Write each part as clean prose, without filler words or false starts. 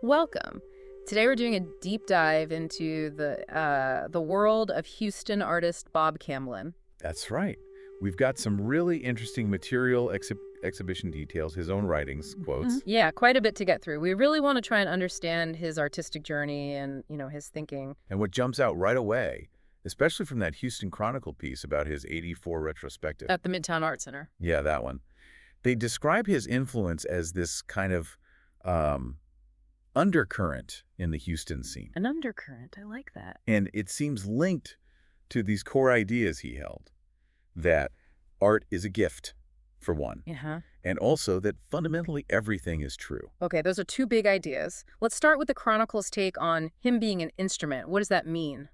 Welcome. Today we're doing a deep dive into the world of Houston artist Bob Camblin. That's right. We've got some really interesting material exhibition details, his own writings, quotes. Yeah, quite a bit to get through. We really want to try and understand his artistic journey and, his thinking. And what jumps out right away, especially from that Houston Chronicle piece about his '84 retrospective. At the Midtown Art Center. Yeah, that one. They describe his influence as this kind of um, undercurrent in the Houston scene. An undercurrent. I like that. And it seems linked to these core ideas he held, that art is a gift, for one, Uh-huh. and also that fundamentally everything is true. Okay, those are two big ideas. Let's start with the Chronicle's take on him being an instrument. What does that mean?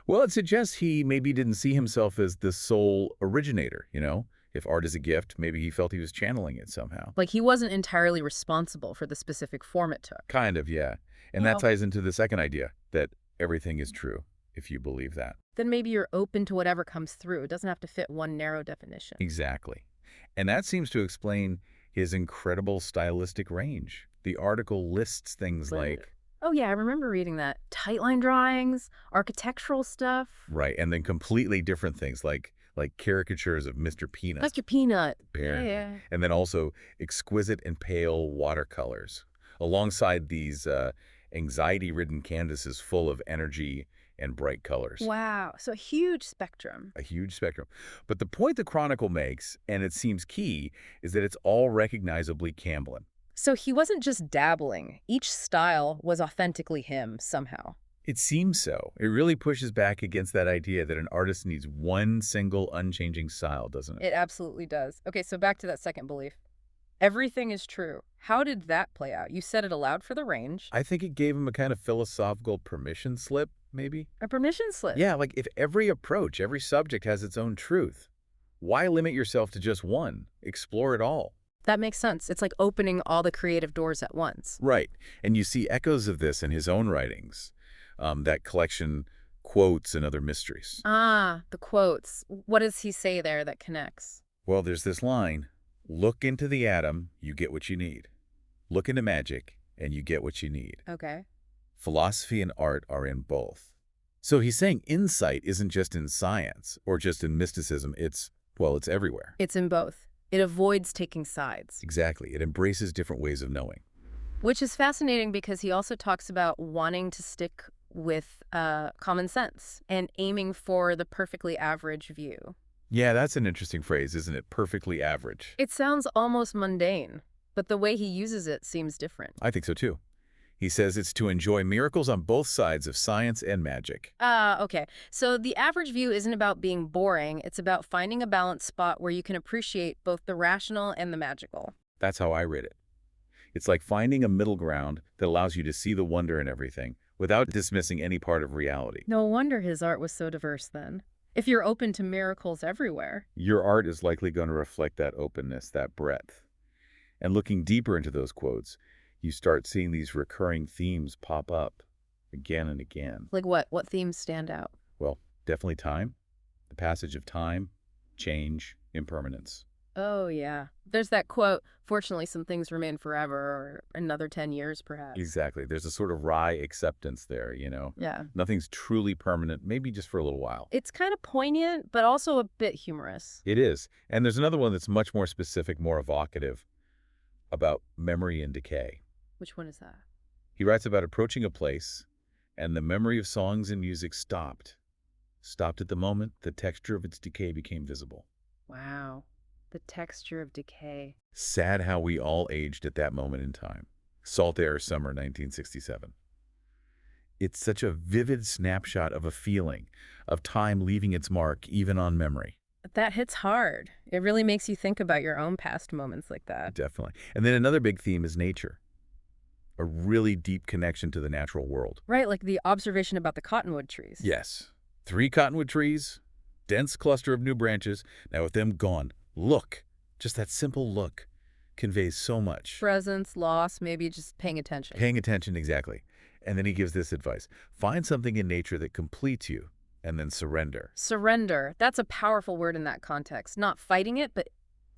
Well, it suggests he maybe didn't see himself as the sole originator, you know? If art is a gift, maybe he felt he was channeling it somehow. Like he wasn't entirely responsible for the specific form it took. Kind of, yeah. And that Well, ties into the second idea, that everything is true, if you believe that. then maybe you're open to whatever comes through. It doesn't have to fit one narrow definition. Exactly. And that seems to explain his incredible stylistic range. The article lists things Right. like, Oh, yeah, I remember reading that. Tightline drawings, architectural stuff. right, and then completely different things like caricatures of Mr. Peanut. Like your peanut. Bear. Yeah. And then also exquisite and pale watercolors, alongside these anxiety-ridden canvases full of energy and bright colors. Wow. So a huge spectrum. A huge spectrum. But the point the Chronicle makes, and it seems key, is that it's all recognizably Camblin. So he wasn't just dabbling. Each style was authentically him somehow. It seems so. It really pushes back against that idea that an artist needs one single unchanging style, doesn't it? It absolutely does. Okay, so back to that second belief. Everything is true. How did that play out? You said it aloud for the range. I think it gave him a kind of philosophical permission slip, maybe? A permission slip. Yeah, like if every approach, every subject has its own truth, why limit yourself to just one? Explore it all. That makes sense. It's like opening all the creative doors at once. Right. And you see echoes of this in his own writings, that collection, Quotes and Other Mysteries. Ah, the quotes. What does he say there that connects? Well, there's this line, look into the atom, you get what you need. Look into magic, and you get what you need. Okay. Philosophy and art are in both. So he's saying insight isn't just in science or just in mysticism. It's everywhere. It's in both. It avoids taking sides, Exactly. It embraces different ways of knowing. which is fascinating because he also talks about wanting to stick with common sense and aiming for the perfectly average view. Yeah, that's an interesting phrase, isn't it? Perfectly average. It sounds almost mundane, but the way he uses it seems different. I think so too. He says it's to enjoy miracles on both sides of science and magic. Okay. So the average view isn't about being boring. It's about finding a balanced spot where you can appreciate both the rational and the magical. That's how I read it. It's like finding a middle ground that allows you to see the wonder in everything without dismissing any part of reality. No wonder his art was so diverse then. If you're open to miracles everywhere. Your art is likely going to reflect that openness, that breadth. And looking deeper into those quotes, you start seeing these recurring themes pop up again and again. Like what? What themes stand out? Well, definitely time, the passage of time, change, impermanence. Oh, yeah. There's that quote, fortunately, some things remain forever, or another 10 years, perhaps. Exactly. There's a sort of wry acceptance there, you know? Yeah. Nothing's truly permanent, maybe just for a little while. It's kind of poignant, but also a bit humorous. It is. And there's another one that's much more specific, more evocative, about memory and decay. Which one is that? He writes about approaching a place, and the memory of songs and music stopped. Stopped at the moment the texture of its decay became visible. Wow. The texture of decay. Sad how we all aged at that moment in time. Salt Air Summer 1967. It's such a vivid snapshot of a feeling, of time leaving its mark even on memory. That hits hard. It really makes you think about your own past moments like that. Definitely. And then another big theme is nature. A really deep connection to the natural world. Right, like the observation about the cottonwood trees. Yes. 3 cottonwood trees, dense cluster of new branches. Now with them gone, look. Just that simple look conveys so much. Presence, loss, maybe just paying attention. Paying attention, exactly. And then he gives this advice. Find something in nature that completes you, and then surrender. Surrender. That's a powerful word in that context. Not fighting it, but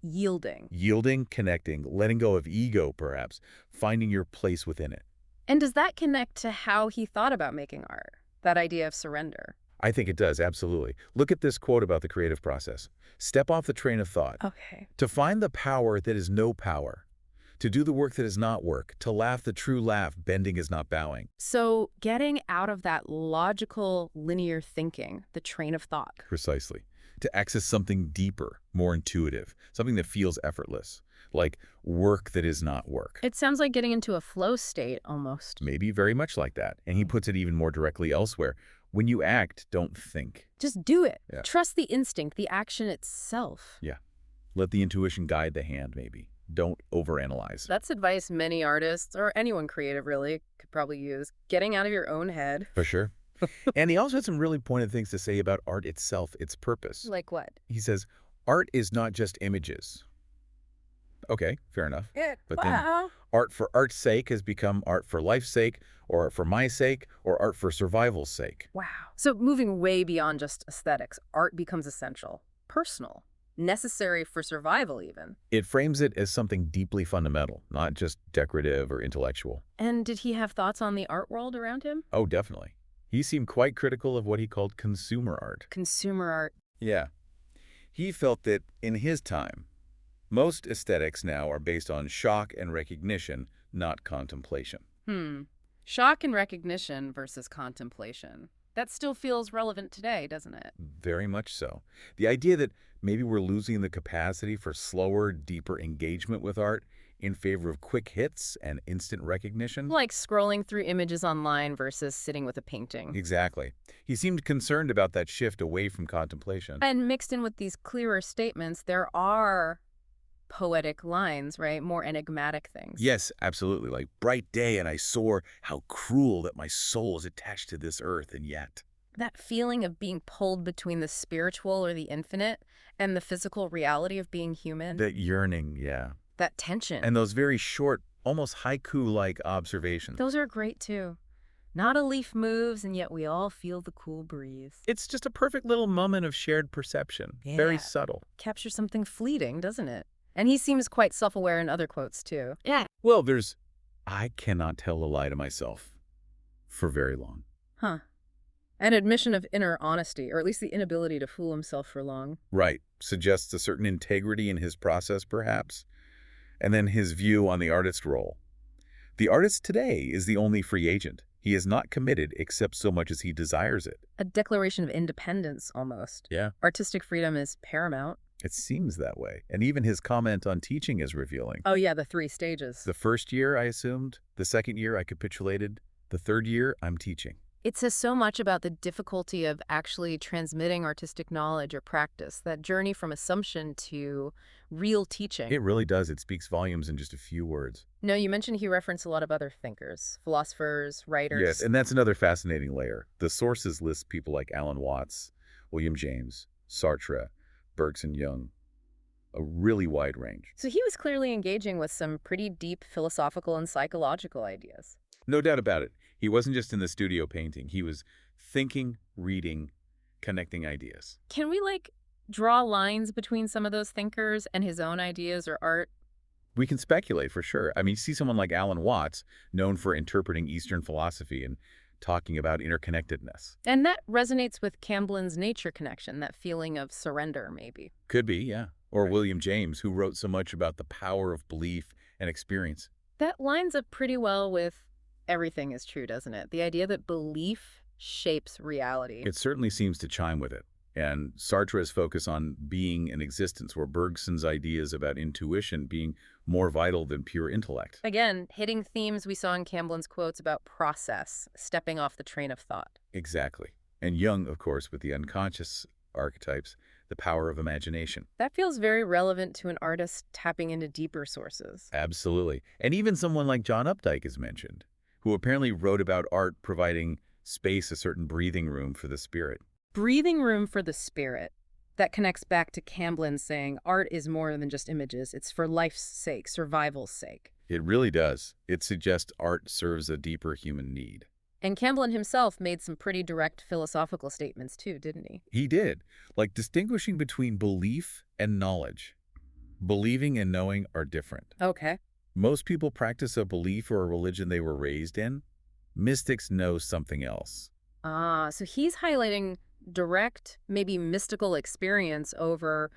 yielding. Yielding, connecting, letting go of ego, perhaps, finding your place within it. And does that connect to how he thought about making art? That idea of surrender? I think it does, absolutely. Look at this quote about the creative process. Step off the train of thought. Okay. To find the power that is no power. To do the work that is not work. To laugh the true laugh, bending is not bowing. So getting out of that logical, linear thinking, the train of thought. Precisely. To access something deeper, more intuitive, something that feels effortless, like work that is not work. It sounds like getting into a flow state almost. Maybe very much like that. And he puts it even more directly elsewhere. When you act, don't think. Just do it. Yeah. Trust the instinct, the action itself. Yeah. Let the intuition guide the hand, maybe. Don't overanalyze. That's advice many artists, or anyone creative really, could probably use. Getting out of your own head. For sure. And he also had some really pointed things to say about art itself, its purpose. Like what? He says, art is not just images. Okay, fair enough. But then art for art's sake has become art for life's sake, or art for my sake, or art for survival's sake. Wow. So moving way beyond just aesthetics, art becomes essential, personal, necessary for survival even. It frames it as something deeply fundamental, not just decorative or intellectual. And did he have thoughts on the art world around him? Oh, definitely. He seemed quite critical of what he called consumer art. Consumer art. Yeah. He felt that, in his time, most aesthetics now are based on shock and recognition, not contemplation. Shock and recognition versus contemplation. That still feels relevant today, doesn't it? Very much so. The idea that maybe we're losing the capacity for slower, deeper engagement with art in favor of quick hits and instant recognition. Like scrolling through images online versus sitting with a painting. Exactly. He seemed concerned about that shift away from contemplation. And mixed in with these clearer statements, there are poetic lines, right? More enigmatic things. Yes, absolutely. Like, bright day and I soar, how cruel that my soul is attached to this earth, and yet. That feeling of being pulled between the spiritual or the infinite and the physical reality of being human. That yearning, yeah. That tension. And those very short, almost haiku-like observations. Those are great too. Not a leaf moves, and yet we all feel the cool breeze. It's just a perfect little moment of shared perception. Yeah. Very subtle. Captures something fleeting, doesn't it? And he seems quite self-aware in other quotes too. Yeah. Well, there's, I cannot tell a lie to myself for very long. Huh. An admission of inner honesty, or at least the inability to fool himself for long. Right. Suggests a certain integrity in his process, perhaps. And then his view on the artist role. The artist today is the only free agent. He is not committed except so much as he desires it. A declaration of independence, almost. Yeah. Artistic freedom is paramount. It seems that way. And even his comment on teaching is revealing. Oh yeah, the 3 stages. The first year, I assumed. The second year, I capitulated. The third year, I'm teaching. It says so much about the difficulty of actually transmitting artistic knowledge or practice, that journey from assumption to real teaching. It really does. It speaks volumes in just a few words. No, you mentioned he referenced a lot of other thinkers, philosophers, writers. Yes, and that's another fascinating layer. The sources list people like Alan Watts, William James, Sartre, Bergson Jung, a really wide range. So he was clearly engaging with some pretty deep philosophical and psychological ideas. No doubt about it. He wasn't just in the studio painting. He was thinking, reading, connecting ideas. Can we, draw lines between some of those thinkers and his own ideas or art? We can speculate for sure. I mean, you see someone like Alan Watts, known for interpreting Eastern philosophy and talking about interconnectedness. And that resonates with Camblin's nature connection, that feeling of surrender, maybe. Could be, yeah. Or William James, who wrote so much about the power of belief and experience. That lines up pretty well with everything is true, doesn't it? The idea that belief shapes reality. It certainly seems to chime with it. And Sartre's focus on being and existence, where Bergson's ideas about intuition being more vital than pure intellect. Again, hitting themes we saw in Camblin's quotes about process, stepping off the train of thought. Exactly. And Jung, of course, with the unconscious archetypes, the power of imagination. That feels very relevant to an artist tapping into deeper sources. Absolutely. And even someone like John Updike is mentioned, who apparently wrote about art providing space, a certain breathing room for the spirit. Breathing room for the spirit. That connects back to Camblin saying art is more than just images. It's for life's sake, survival's sake. It really does. It suggests art serves a deeper human need. And Camblin himself made some pretty direct philosophical statements too, didn't he? He did, like distinguishing between belief and knowledge. Believing and knowing are different. Okay. Most people practice a belief or a religion they were raised in. Mystics know something else. Ah, so he's highlighting direct, maybe mystical experience over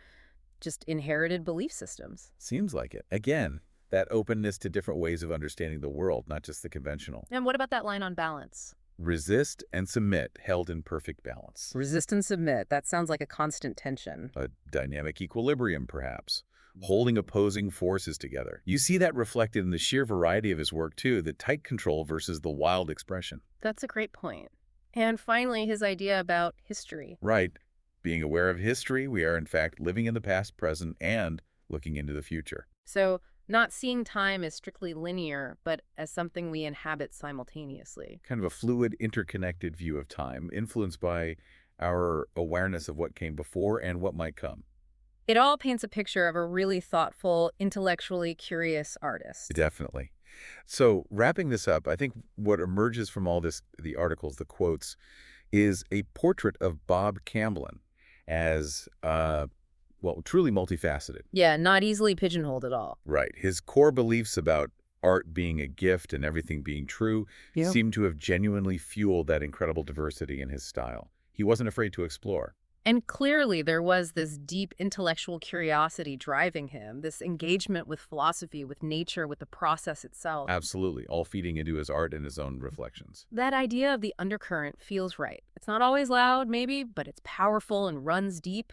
just inherited belief systems. Seems like it. Again, that openness to different ways of understanding the world, not just the conventional. And what about that line on balance? Resist and submit, held in perfect balance. Resist and submit. That sounds like a constant tension. A dynamic equilibrium, perhaps, holding opposing forces together. You see that reflected in the sheer variety of his work, too, the tight control versus the wild expression. That's a great point. And finally, his idea about history. Right. Being aware of history, we are in fact living in the past, present, and looking into the future. So, not seeing time as strictly linear, but as something we inhabit simultaneously. Kind of a fluid, interconnected view of time, influenced by our awareness of what came before and what might come. It all paints a picture of a really thoughtful, intellectually curious artist. Definitely. So wrapping this up, I think what emerges from all this, the articles, the quotes, is a portrait of Bob Camblin as, well, truly multifaceted. Yeah, not easily pigeonholed at all. Right. His core beliefs about art being a gift and everything being true Yeah. seem to have genuinely fueled that incredible diversity in his style. He wasn't afraid to explore. And clearly there was this deep intellectual curiosity driving him, this engagement with philosophy, with nature, with the process itself. Absolutely. All feeding into his art and his own reflections. That idea of the undercurrent feels right. It's not always loud, maybe, but it's powerful and runs deep.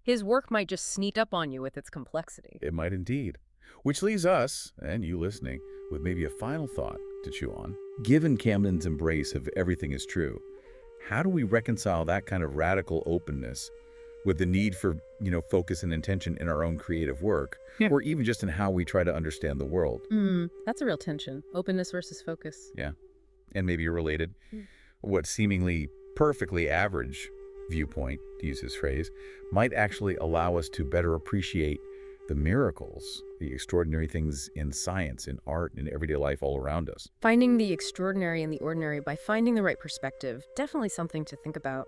His work might just sneak up on you with its complexity. It might indeed. Which leaves us, and you listening, with maybe a final thought to chew on. Given Camden's embrace of everything is true, how do we reconcile that kind of radical openness with the need for, focus and intention in our own creative work, or even just in how we try to understand the world? That's a real tension. Openness versus focus. Yeah. And maybe related, Mm. what seemingly perfectly average viewpoint, to use his phrase, might actually allow us to better appreciate the miracles, the extraordinary things in science, in art, in everyday life all around us. Finding the extraordinary in the ordinary by finding the right perspective, definitely something to think about.